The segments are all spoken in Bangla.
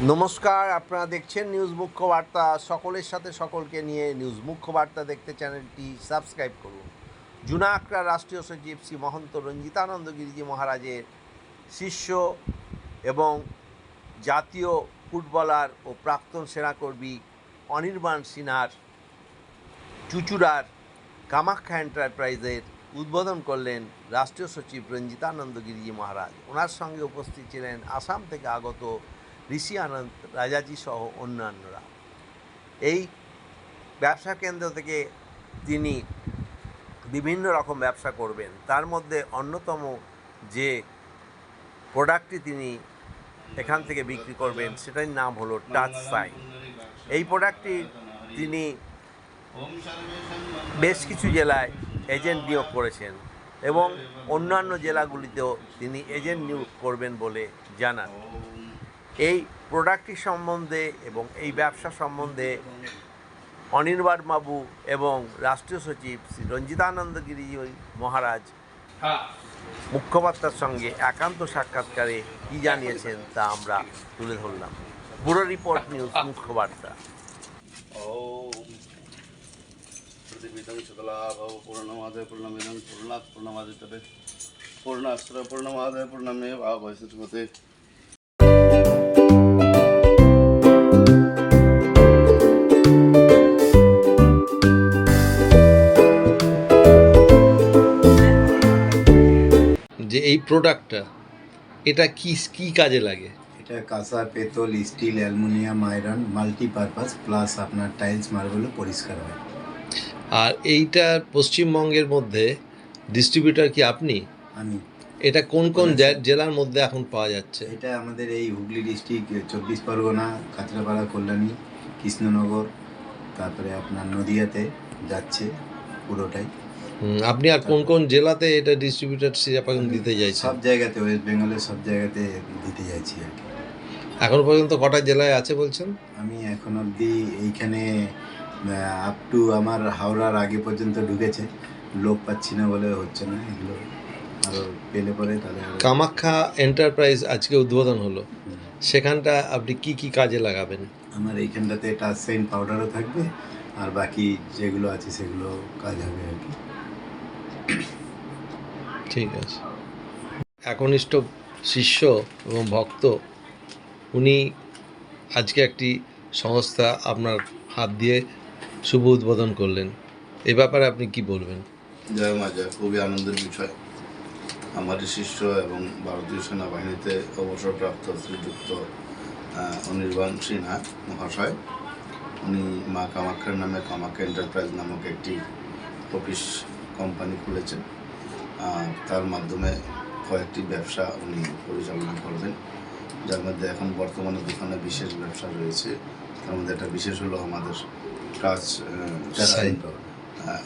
নমস্কার, আপনারা দেখছেন নিউজ মুখ্য বার্তা। সকলের সাথে সকলকে নিয়ে নিউজ মুখ্য বার্তা দেখতে চ্যানেলটি সাবস্ক্রাইব করুন। জুনা আখড়া রাষ্ট্রীয় সচিব শ্রী মহন্ত রঞ্জিতানন্দ গিরিজি মহারাজের শিষ্য এবং জাতীয় ফুটবলার ও প্রাক্তন সেনাকর্মী অনির্বাণ সিনহার চুঁচুড়ার কামাখ্যা এন্টারপ্রাইজের উদ্বোধন করলেন রাষ্ট্রীয় সচিব রঞ্জিতানন্দ গিরিজি মহারাজ। ওনার সঙ্গে উপস্থিত ছিলেন আসাম থেকে আগত ঋষি আনন্দ রাজাজি সহ অন্যান্যরা। এই ব্যবসা কেন্দ্র থেকে তিনি বিভিন্ন রকম ব্যবসা করবেন। তার মধ্যে অন্যতম যে প্রোডাক্টটি তিনি এখান থেকে বিক্রি করবেন সেটার নাম হলো টাচ সাইন। এই প্রোডাক্টটি তিনি বেশ কিছু জেলায় এজেন্ট নিয়োগ করেছেন এবং অন্যান্য জেলাগুলিতেও তিনি এজেন্ট নিয়োগ করবেন বলে জানান। এই প্রোডাক্টটি সম্বন্ধে এবং এই ব্যবসা সম্বন্ধে অনির্বাণ বাবু এবং রাষ্ট্রীয় সচিব শ্রী রঞ্জিতানন্দ গিরিজি মহারাজ মুখ্যবার্তার সঙ্গে একান্ত সাক্ষাৎকারে কী জানিয়েছেন তা আমরা তুলে ধরলাম। ব্যুরো রিপোর্ট নিউজ মুখ্যবার্তা। पूर्णमादाय पूर्णमिदं पूर्णात् पूर्णमादाय पूर्णात् पूर्णमादाय पूर्णमेवावशिष्यते। যে এই প্রোডাক্টটা এটা কি কি কাজে লাগে? এটা কাঁসা, পেতল, steel, aluminium, iron, multipurpose plus আপনার টাইলস মার্বেলও পরিষ্কার হয়। আর এইটা পশ্চিমবঙ্গের মধ্যে ডিস্ট্রিবিউটর কি আপনি? আমি। এটা কোন কোন জেলার মধ্যে এখন পাওয়া যাচ্ছে? এটা আমাদের এই হুগলি ডিস্ট্রিক্ট, 24 পরগনা, কাঁচরাপাড়া, কল্যাণী, কৃষ্ণনগর, তারপরে আপনার নদিয়াতে যাচ্ছে পুরোটাই। আপনি আর কোন কোন জেলাতে এটা ডিস্ট্রিবিউটারশিপ এখন দিতে চাইছেন? সব জায়গাতে, ওয়েস্ট বেঙ্গলের সব জায়গাতে দিতে যাচ্ছি আর কি। এখন পর্যন্ত কটা জেলায় আছে বলছেন? আমি এখন অবধি এইখানে আপ টু আমার হাওড়ার আগে পর্যন্ত ঢুকেছে, লোক পাচ্ছি না বলে হচ্ছে না। এগুলো আরও পেলে পরে তাহলে। কামাখ্যা এন্টারপ্রাইজ আজকে উদ্বোধন হলো, সেখানটা আপনি কি কি কাজে লাগাবেন? আমার এইখানটাতে টাচ সাইন পাউডারও থাকবে, আর বাকি যেগুলো আছে সেগুলো কাজ হবে আর কি। ঠিক আছে। একনিষ্ঠ শিষ্য এবং ভক্ত উনি আজকে একটি সংস্থা আপনার হাত দিয়ে শুভ উদ্বোধন করলেন, এ ব্যাপারে আপনি কি বলবেন? জয় মা জয়। খুবই আনন্দের বিষয়। আমার শিষ্য এবং ভারতীয় সেনাবাহিনীতে অবসরপ্রাপ্ত শ্রীযুক্ত অনির্বাণ সিনহা মহাশয়, উনি মা কামাখ্যার নামে কামাখ্যা এন্টারপ্রাইজ নামক একটি অফিস কোম্পানি খুলেছেন। তার মাধ্যমে কয়েকটি ব্যবসা উনি পরিচালনা করবেন, যার মধ্যে এখন বর্তমানে দোকানে বিশেষ ব্যবসা রয়েছে। তার মধ্যে একটা বিশেষ হলো আমাদের টাচ সাইন।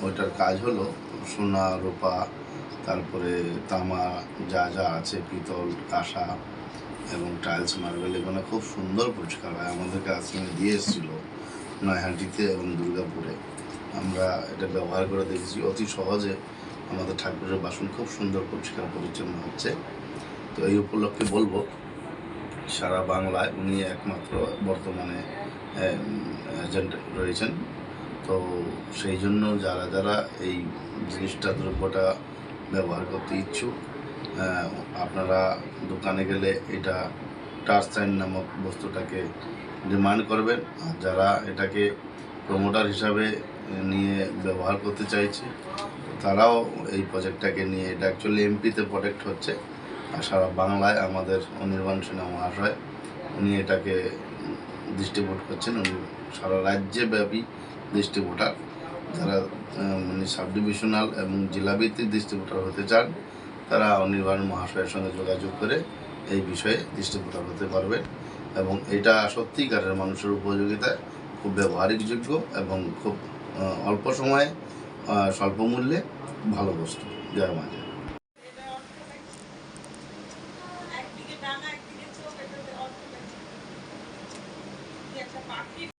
ওইটার কাজ হলো সোনা, রূপা, তারপরে তামা, যা যা আছে, পিতল, কাঁসা এবং টাইলস, মার্বেল, এগুলো খুব সুন্দর পরিষ্কার হয়। আমাদেরকে আজকে দিয়ে এসেছিল নয়হাটিতে এবং দুর্গাপুরে। আমরা এটা ব্যবহার করে দেখেছি, অতি সহজে আমাদের ঠাকুরের বাসন খুব সুন্দর পরিষ্কার পরিচ্ছন্ন হচ্ছে। তো এই উপলক্ষে বলবো, সারা বাংলায় উনি একমাত্র বর্তমানে এজেন্ট রয়েছেন। তো সেই জন্য যারা যারা এই জিনিসটা, দ্রব্যটা ব্যবহার করতে ইচ্ছুক, আপনারা দোকানে গেলে এটা টাচ সাইন নামক বস্তুটাকে ডিমান্ড করবেন। আর যারা এটাকে প্রমোটার হিসাবে নিয়ে ব্যবহার করতে চাইছে, তারাও এই প্রজেক্টটাকে নিয়ে, এটা অ্যাকচুয়ালি এমপিতে প্রোডাক্ট হচ্ছে, আর সারা বাংলায় আমাদের অনির্বাণ সিনহা মহাশয় উনি এটাকে ডিস্ট্রিবিউট করছেন। উনি সারা রাজ্যে ব্যাপী ডিস্ট্রিবিউটার। যারা মানে সাব ডিভিশনাল এবং জেলাভিত্তিক ডিস্ট্রিবিউটার হতে চান, তারা অনির্বাণ মহাশয়ের সঙ্গে যোগাযোগ করে এই বিষয়ে ডিস্ট্রিবিউটার হতে পারবেন। এবং এটা সত্যিকারের মানুষের উপযোগিতায় খুব ব্যবহারিকযোগ্য এবং খুব অল্প সময়ে স্বল্প মূল্যে ভালো বস্তু। জয় মা।